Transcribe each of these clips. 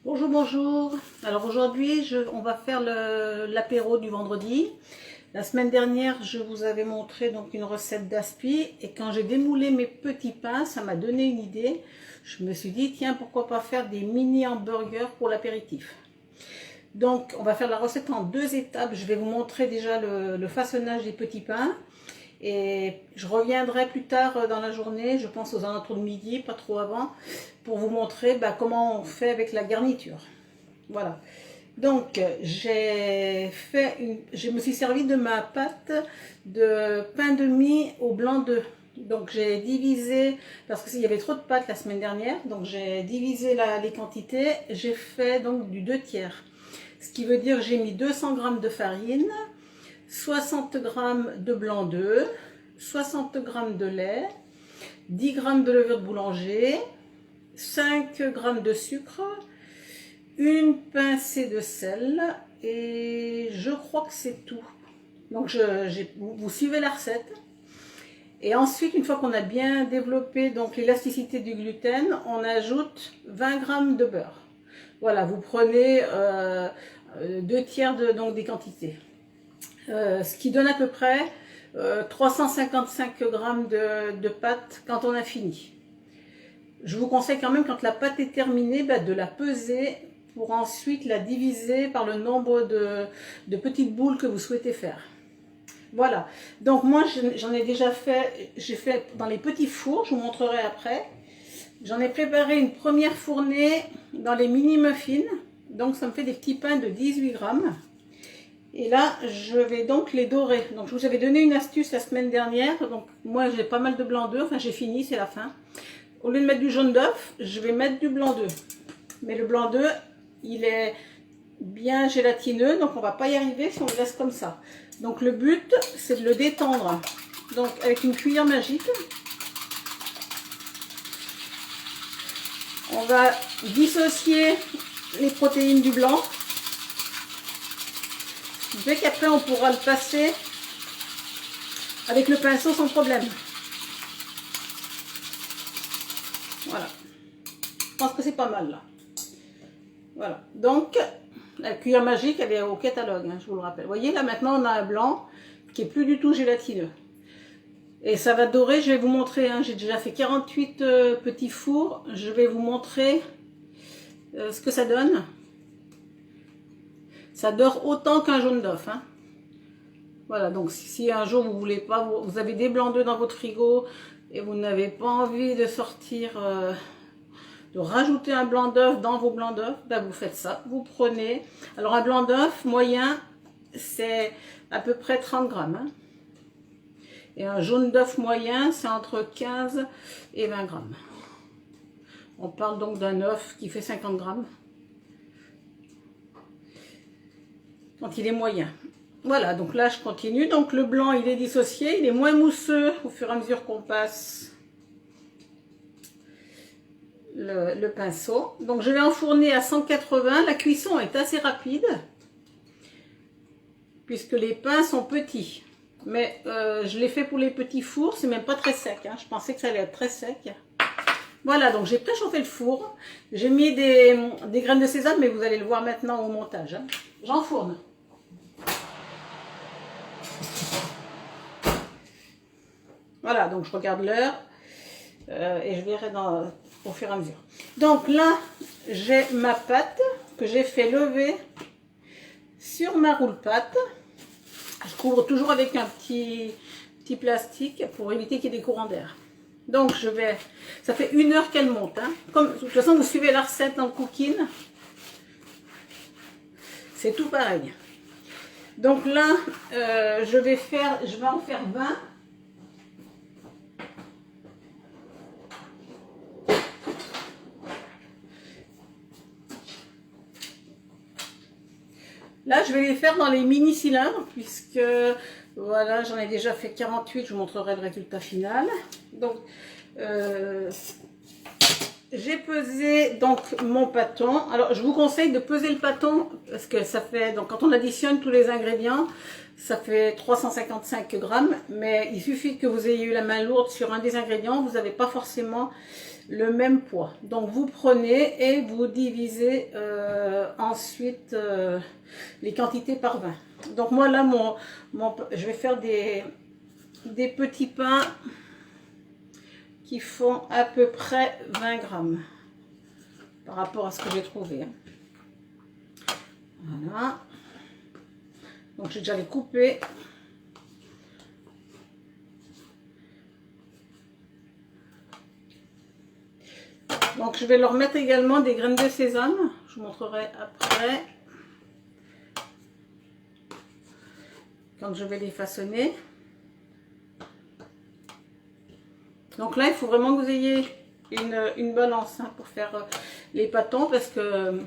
Bonjour, bonjour. Alors aujourd'hui, on va faire l'apéro du vendredi. La semaine dernière, je vous avais montré donc une recette d'aspi et quand j'ai démoulé mes petits pains, ça m'a donné une idée. Je me suis dit, tiens, pourquoi pas faire des mini hamburgers pour l'apéritif. Donc, on va faire la recette en deux étapes. Je vais vous montrer déjà le façonnage des petits pains. Et je reviendrai plus tard dans la journée, je pense aux alentours de midi, pas trop avant, pour vous montrer comment on fait avec la garniture. Voilà. Donc, je me suis servi de ma pâte de pain de mie au blanc d'œuf. Donc, j'ai divisé, parce qu'il y avait trop de pâte la semaine dernière, donc j'ai divisé les quantités. J'ai fait donc du 2/3. Ce qui veut dire j'ai mis 200 g de farine, 60 g de blanc d'œuf, 60 g de lait, 10 g de levure de boulanger, 5 g de sucre, une pincée de sel et je crois que c'est tout. Donc vous suivez la recette. Et ensuite, une fois qu'on a bien développé donc l'élasticité du gluten, on ajoute 20 g de beurre. Voilà, vous prenez 2/3 des quantités. Ce qui donne à peu près 355 g de pâte quand on a fini. Je vous conseille quand même, quand la pâte est terminée, de la peser pour ensuite la diviser par le nombre de petites boules que vous souhaitez faire. Voilà, donc moi j'en ai déjà fait, j'ai fait dans les petits fours, je vous montrerai après. J'en ai préparé une première fournée dans les mini muffins, donc ça me fait des petits pains de 18 g. Et là, je vais donc les dorer. Donc, je vous avais donné une astuce la semaine dernière. Donc, moi, j'ai pas mal de blanc d'œuf. Enfin, j'ai fini, c'est la fin. Au lieu de mettre du jaune d'œuf, je vais mettre du blanc d'œuf. Mais le blanc d'œuf, il est bien gélatineux. Donc, on va pas y arriver si on le laisse comme ça. Donc, le but, c'est de le détendre. Donc, avec une cuillère magique, on va dissocier les protéines du blanc. Ce qui fait qu'après on pourra le passer avec le pinceau sans problème. Voilà. Je pense que c'est pas mal là. Voilà. Donc, la cuillère magique, elle est au catalogue, hein, je vous le rappelle. Vous voyez, là maintenant on a un blanc qui est plus du tout gélatineux. Et ça va dorer, je vais vous montrer, hein, j'ai déjà fait 48 petits fours. Je vais vous montrer ce que ça donne. Ça dort autant qu'un jaune d'œuf. Hein. Voilà, donc si un jour vous voulez pas, vous avez des blancs d'œufs dans votre frigo et vous n'avez pas envie de sortir, de rajouter un blanc d'œuf dans vos blancs d'œuf, vous faites ça. Vous prenez, alors un blanc d'œuf moyen, c'est à peu près 30 g. Hein. Et un jaune d'œuf moyen, c'est entre 15 et 20 g. On parle donc d'un œuf qui fait 50 g. Quand il est moyen. Voilà, donc là je continue. Donc le blanc il est dissocié, il est moins mousseux au fur et à mesure qu'on passe le pinceau. Donc je vais enfourner à 180. La cuisson est assez rapide puisque les pains sont petits. Mais je l'ai fait pour les petits fours, c'est même pas très sec. Hein. Je pensais que ça allait être très sec. Voilà, donc j'ai préchauffé le four. J'ai mis des graines de sésame, mais vous allez le voir maintenant au montage. Hein. J'enfourne. Voilà, donc je regarde l'heure et je verrai au fur et à mesure. Donc là, j'ai ma pâte que j'ai fait lever sur ma roule-pâte. Je couvre toujours avec un petit plastique pour éviter qu'il y ait des courants d'air. Donc ça fait 1 heure qu'elle monte. Hein. Comme, de toute façon, vous suivez la recette dans le Cooking. C'est tout pareil. Donc là, je vais en faire 20. Là, je vais les faire dans les mini cylindres, puisque voilà, j'en ai déjà fait 48, je vous montrerai le résultat final. Donc, j'ai pesé donc mon pâton. Alors, je vous conseille de peser le pâton, parce que ça fait, donc quand on additionne tous les ingrédients, ça fait 355 g, mais il suffit que vous ayez eu la main lourde sur un des ingrédients, vous n'avez pas forcément le même poids. Donc vous prenez et vous divisez ensuite les quantités par 20. Donc moi là, je vais faire des petits pains qui font à peu près 20 grammes par rapport à ce que j'ai trouvé. Voilà. Donc j'ai déjà les coupés. Donc je vais leur mettre également des graines de sésame. Je vous montrerai après quand je vais les façonner. Donc là, il faut vraiment que vous ayez une balance pour faire les pâtons parce que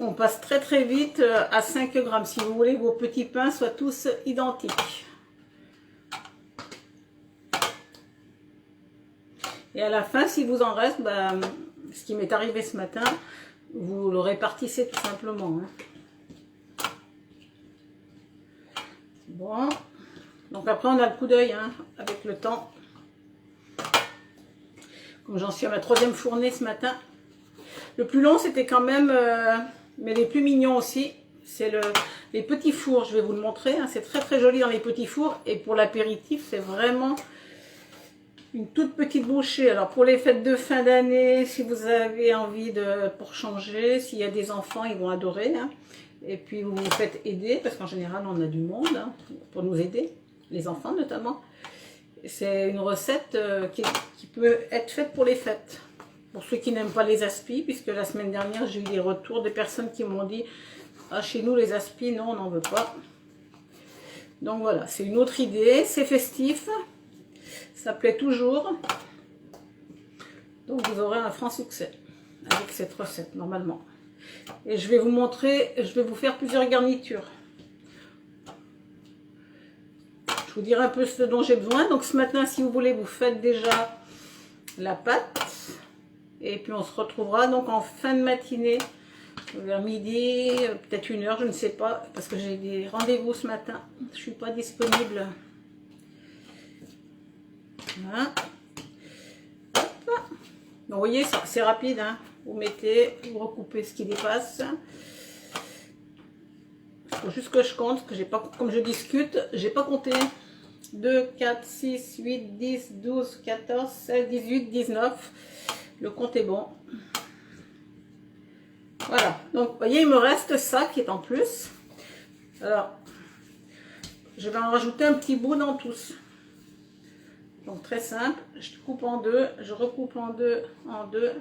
on passe très très vite à 5 grammes si vous voulez que vos petits pains soient tous identiques. Et à la fin, si vous en reste, ce qui m'est arrivé ce matin, vous le répartissez tout simplement. Bon, donc après on a le coup d'œil avec le temps. Comme j'en suis à ma 3e fournée ce matin. Le plus long c'était quand même, mais les plus mignons aussi, c'est les petits fours. Je vais vous le montrer, c'est très très joli dans les petits fours. Et pour l'apéritif, c'est vraiment une toute petite bouchée. Alors pour les fêtes de fin d'année, si vous avez envie pour changer, s'il y a des enfants, ils vont adorer. Et puis vous vous faites aider, parce qu'en général on a du monde pour nous aider, les enfants notamment. C'est une recette qui peut être faite pour les fêtes. Pour ceux qui n'aiment pas les aspis, puisque la semaine dernière j'ai eu des retours des personnes qui m'ont dit « Ah, chez nous les aspis, non, on n'en veut pas ». Donc voilà, c'est une autre idée, c'est festif. Ça plaît toujours. Donc vous aurez un franc succès avec cette recette normalement. Et je vais vous montrer, je vais vous faire plusieurs garnitures. Je vous dirai un peu ce dont j'ai besoin. Donc ce matin, si vous voulez, vous faites déjà la pâte. Et puis on se retrouvera donc en fin de matinée, vers midi, peut-être 1h, je ne sais pas, parce que j'ai des rendez-vous ce matin. Je ne suis pas disponible. Voilà. Donc vous voyez, c'est rapide, vous mettez, vous recoupez ce qui dépasse. Il faut juste que je compte, que j'ai pas, comme je discute, j'ai pas compté. 2, 4, 6, 8, 10, 12, 14, 16, 18, 19. Le compte est bon. Voilà, donc vous voyez, il me reste ça qui est en plus. Alors, je vais en rajouter un petit bout dans tous. Donc très simple, je coupe en deux, je recoupe en deux,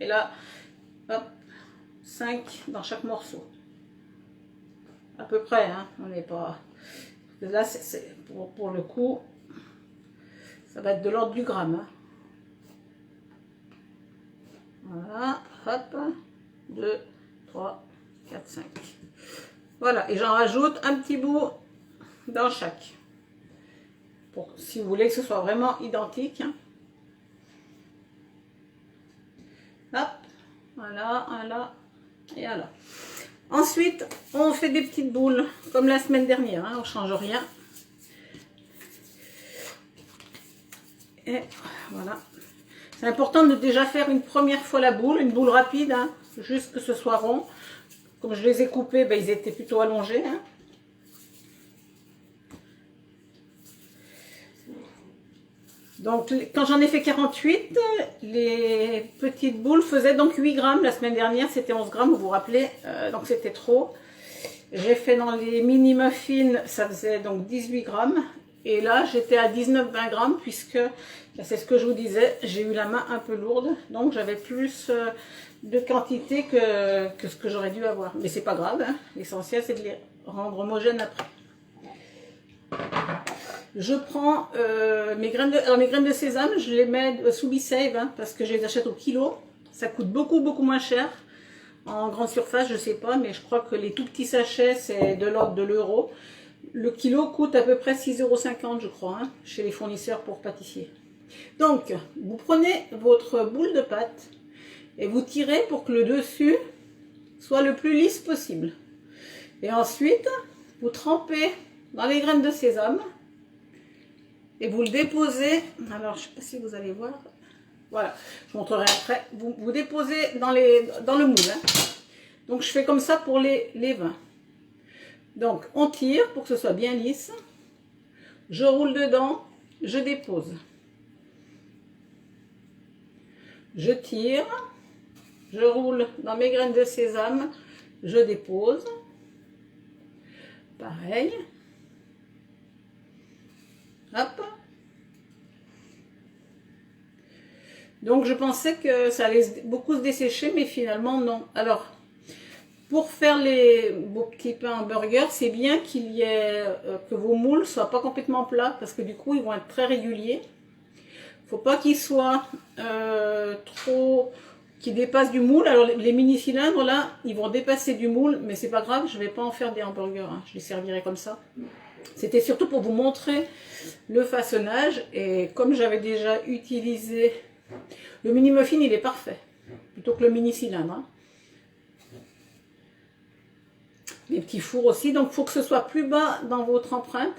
et là, hop, 5 dans chaque morceau. À peu près, on n'est pas... Là, c'est pour le coup, ça va être de l'ordre du gramme. Voilà, hop, 2, 3, 4, 5. Voilà, et j'en rajoute un petit bout dans chaque. Si vous voulez que ce soit vraiment identique. Hop, voilà, voilà, et voilà. Ensuite, on fait des petites boules, comme la semaine dernière, on ne change rien. Et voilà. C'est important de déjà faire une première fois la boule, une boule rapide, juste que ce soit rond. Comme je les ai coupés, ils étaient plutôt allongés. Donc, quand j'en ai fait 48, les petites boules faisaient donc 8 grammes. La semaine dernière, c'était 11 grammes, vous vous rappelez, donc c'était trop. J'ai fait dans les mini muffins, ça faisait donc 18 grammes. Et là, j'étais à 19-20 grammes, puisque, c'est ce que je vous disais, j'ai eu la main un peu lourde. Donc, j'avais plus de quantité que ce que j'aurais dû avoir. Mais c'est pas grave, l'essentiel, c'est de les rendre homogènes après. Je prends mes graines de sésame, je les mets sous BeSave parce que je les achète au kilo. Ça coûte beaucoup moins cher. En grande surface, je sais pas, mais je crois que les tout petits sachets, c'est de l'ordre de l'euro. Le kilo coûte à peu près 6,50 €, je crois, chez les fournisseurs pour pâtissiers. Donc, vous prenez votre boule de pâte et vous tirez pour que le dessus soit le plus lisse possible. Et ensuite, vous trempez dans les graines de sésame. Et vous le déposez, alors je ne sais pas si vous allez voir, Voilà, je vous montrerai après. Vous déposez dans le moule. Hein. Donc, je fais comme ça pour les 20. Donc, on tire pour que ce soit bien lisse. Je roule dedans, je dépose. Je tire, je roule dans mes graines de sésame, je dépose. Pareil. Hop. Donc je pensais que ça allait beaucoup se dessécher, mais finalement non. Alors, pour faire vos petits pains hamburgers, c'est bien qu'il y ait que vos moules soient pas complètement plats, parce que du coup ils vont être très réguliers. Faut pas qu'ils soient trop qui dépassent du moule. Alors les mini cylindres là, ils vont dépasser du moule, mais c'est pas grave, je vais pas en faire des hamburgers, hein. Je les servirai comme ça. C'était surtout pour vous montrer le façonnage, et comme j'avais déjà utilisé le mini muffin, il est parfait, plutôt que le mini cylindre. Hein. Les petits fours aussi, donc il faut que ce soit plus bas dans votre empreinte.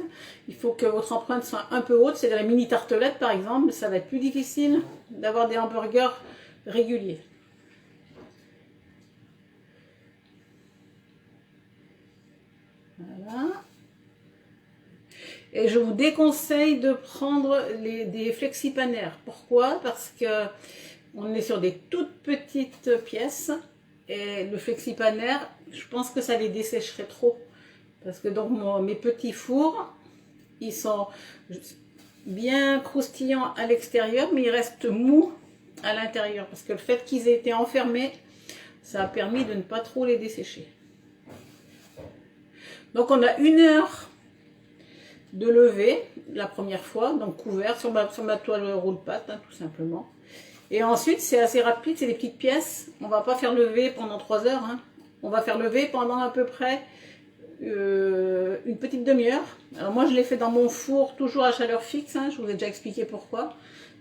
Il faut que votre empreinte soit un peu haute, c'est-à-dire les mini tartelettes par exemple, ça va être plus difficile d'avoir des hamburgers réguliers. Voilà. Et je vous déconseille de prendre des flexipanaires. Pourquoi? Parce que on est sur des toutes petites pièces et le flexipanaire, je pense que ça les dessécherait trop. Parce que donc mes petits fours, ils sont bien croustillants à l'extérieur, mais ils restent mous à l'intérieur. Parce que le fait qu'ils aient été enfermés, ça a permis de ne pas trop les dessécher. Donc on a 1 heure de lever la première fois, donc couvert sur ma toile roule-pâte, hein, tout simplement. Et ensuite, c'est assez rapide, c'est des petites pièces. On va pas faire lever pendant 3 heures. Hein. On va faire lever pendant à peu près une petite demi-heure. Alors moi, je l'ai fait dans mon four, toujours à chaleur fixe. Hein. Je vous ai déjà expliqué pourquoi.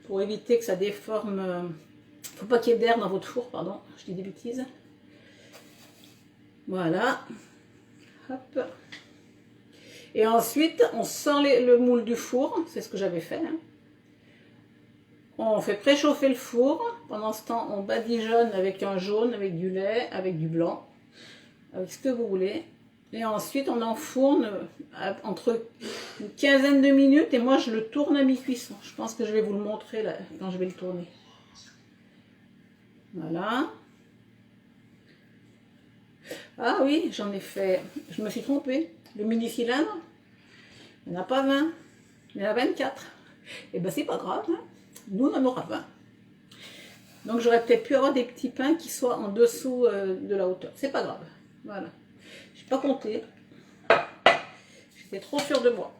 Pour éviter que ça déforme. Faut pas qu'il y ait d'air dans votre four, pardon. Je dis des bêtises. Voilà. Hop. Et ensuite, on sort le moule du four. C'est ce que j'avais fait. Hein. On fait préchauffer le four. Pendant ce temps, on badigeonne avec un jaune, avec du lait, avec du blanc, avec ce que vous voulez. Et ensuite, on enfourne entre une quinzaine de minutes. Et moi, je le tourne à mi-cuisson. Je pense que je vais vous le montrer là, quand je vais le tourner. Voilà. Ah oui, j'en ai fait. Je me suis trompée. Le mini cylindre, il n'y en a pas 20. Il y en a 24. Et ben, c'est pas grave. Hein. Nous, on en aura 20. Donc, j'aurais peut-être pu avoir des petits pains qui soient en dessous de la hauteur. C'est pas grave. Voilà. Je n'ai pas compté. J'étais trop sûre de moi.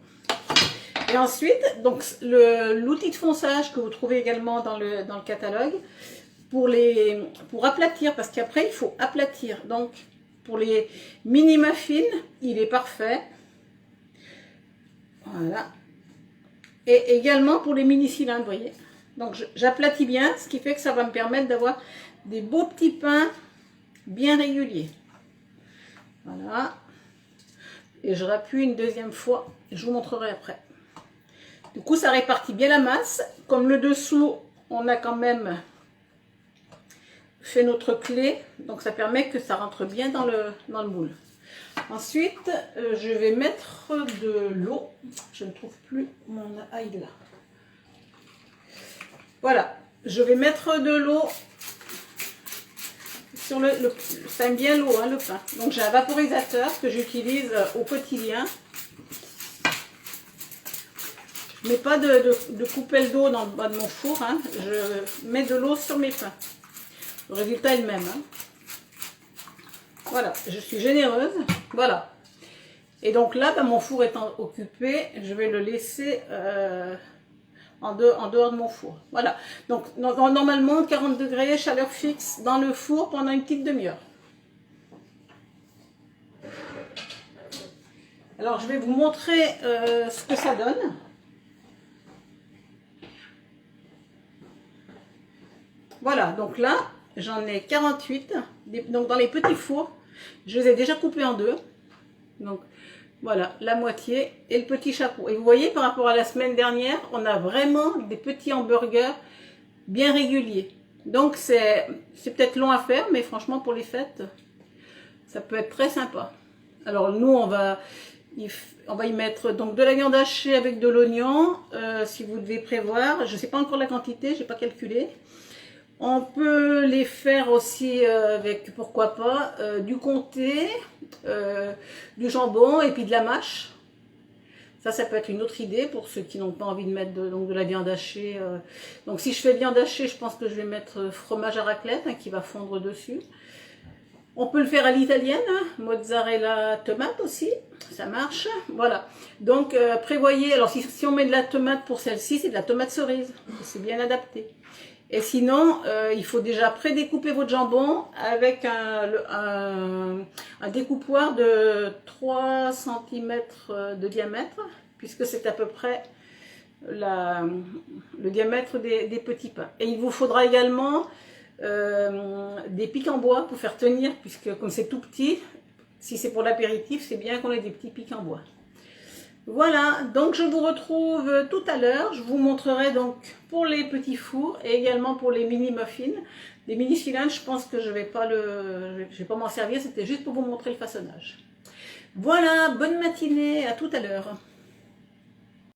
Et ensuite, donc l'outil de fonçage que vous trouvez également dans le catalogue, pour aplatir, parce qu'après, il faut aplatir. Donc, pour les mini muffins, il est parfait. Voilà. Et également pour les mini cylindres, vous voyez. Donc j'aplatis bien, ce qui fait que ça va me permettre d'avoir des beaux petits pains bien réguliers. Voilà. Et je rappuie une deuxième fois, je vous montrerai après. Du coup, ça répartit bien la masse. Comme le dessous, on a quand même fait notre clé, donc ça permet que ça rentre bien dans le moule. Ensuite, je vais mettre de l'eau. Je ne trouve plus mon ail là. Voilà, je vais mettre de l'eau sur ça aime bien l'eau, hein, le pain. Donc j'ai un vaporisateur que j'utilise au quotidien. Je ne mets pas de coupelle d'eau dans le bas de mon four. Hein. Je mets de l'eau sur mes pains. Le résultat est le même. Hein. Voilà, je suis généreuse. Voilà. Et donc là, ben, mon four étant occupé, je vais le laisser en dehors de mon four. Voilà. Donc normalement, 40 degrés, chaleur fixe dans le four pendant une petite demi-heure. Alors, je vais vous montrer ce que ça donne. Voilà, donc là, j'en ai 48. Donc dans les petits fours, je les ai déjà coupés en deux. Donc voilà, la moitié et le petit chapeau. Et vous voyez, par rapport à la semaine dernière, on a vraiment des petits hamburgers bien régulier. Donc c'est peut-être long à faire, mais franchement pour les fêtes, ça peut être très sympa. Alors nous on va y mettre donc de la viande hachée avec de l'oignon, si vous devez prévoir. Je ne sais pas encore la quantité, j'ai pas calculé. On peut les faire aussi avec, pourquoi pas, du comté, du jambon et puis de la mâche. Ça peut être une autre idée pour ceux qui n'ont pas envie de mettre de la viande hachée. Donc si je fais viande hachée, je pense que je vais mettre fromage à raclette qui va fondre dessus. On peut le faire à l'italienne, mozzarella, tomate aussi, ça marche. Voilà, donc prévoyez, alors si on met de la tomate pour celle-ci, c'est de la tomate cerise, c'est bien adapté. Et sinon, il faut déjà prédécouper votre jambon avec un découpoir de 3 cm de diamètre, puisque c'est à peu près le diamètre des petits pains. Et il vous faudra également des pics en bois pour faire tenir, puisque comme c'est tout petit, si c'est pour l'apéritif, c'est bien qu'on ait des petits pics en bois. Voilà, donc je vous retrouve tout à l'heure. Je vous montrerai donc pour les petits fours et également pour les mini muffins. Les mini cylindres, je pense que je vais pas m'en servir, c'était juste pour vous montrer le façonnage. Voilà, bonne matinée, à tout à l'heure.